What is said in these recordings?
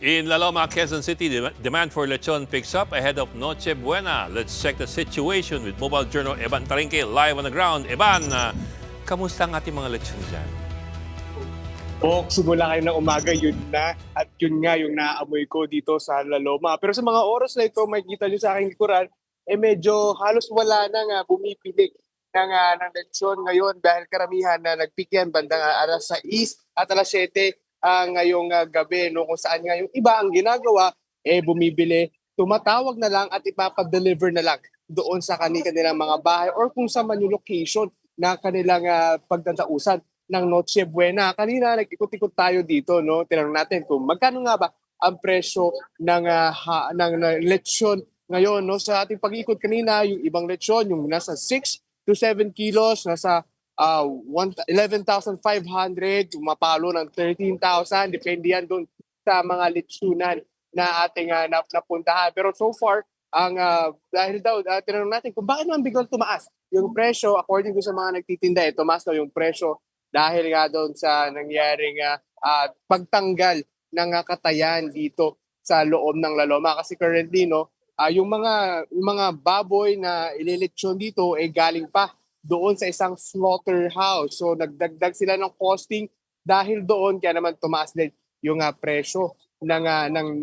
In La Loma, Quezon City, demand for lechon picks up ahead of Noche Buena. Let's check the situation with Mobile Journal Evan Tarinque live on the ground. Evan, kamusta ang ating mga lechon dyan? O, simula kayo ng umaga, yun na. At yun nga yung naamoy ko dito sa La Loma. Pero sa mga oras na ito, makikita nyo sa aking likuran, medyo halos wala nang bumipili ng lechon ngayon dahil karamihan na nag-peak yan bandang alas 6 at alas 7 ngayong gabi, no, kung saan nga yung iba ang ginagawa, bumibili, tumatawag na lang at ipapadeliver na lang doon sa kanilang mga bahay or kung sa man yung location na kanilang pagtatausan ng Noche Buena. Kanina nag-ikot-ikot tayo dito, no? Tinanong natin kung magkano nga ba ang presyo ng lechon ngayon, no? Sa ating pag-ikot kanina, yung ibang lechon, yung nasa 6 to 7 kilos, nasa 11,500, mapalo ng 13,000, depende yan doon sa mga lechonan na ating napuntahan. Pero so far, dahil daw, tinanong natin kung bakit naman biglang tumaas yung presyo, according to sa mga nagtitinda, tumaas daw yung presyo dahil nga doon sa nangyaring pagtanggal ng katayan dito sa loob ng La Loma. Kasi currently, no, yung mga baboy na ililitsyon dito galing pa doon sa isang slaughterhouse. So nagdagdag sila ng costing dahil doon, kaya naman tumaas din yung presyo ng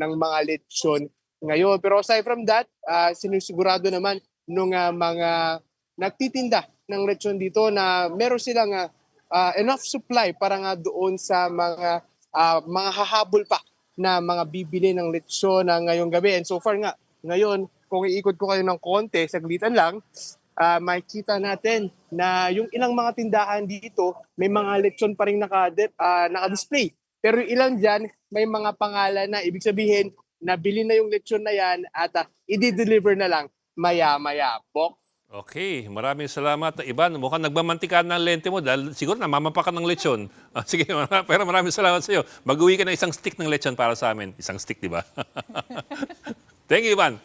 mga lechon ngayon. Pero aside from that, sinusigurado naman nung mga nagtitinda ng lechon dito na meron silang enough supply para nga doon sa mga hahabol pa na mga bibili ng lechon ngayong gabi. And so far nga, ngayon, kung iikot ko kayo ng konti, saglitan lang, makikita natin na yung ilang mga tindahan dito, may mga lechon pa rin naka-display. Pero yung ilang dyan, may mga pangalan na ibig sabihin, nabili na yung lechon na yan at i-deliver na lang maya-maya. Bok? Okay, maraming salamat. Ivan, mukhang nagmamantika ng lente mo dahil siguro namamapakan ng lechon. Sige, pero maraming salamat sa iyo. Mag-uwi ka ng isang stick ng lechon para sa amin. Isang stick, di ba? Thank you, Ivan.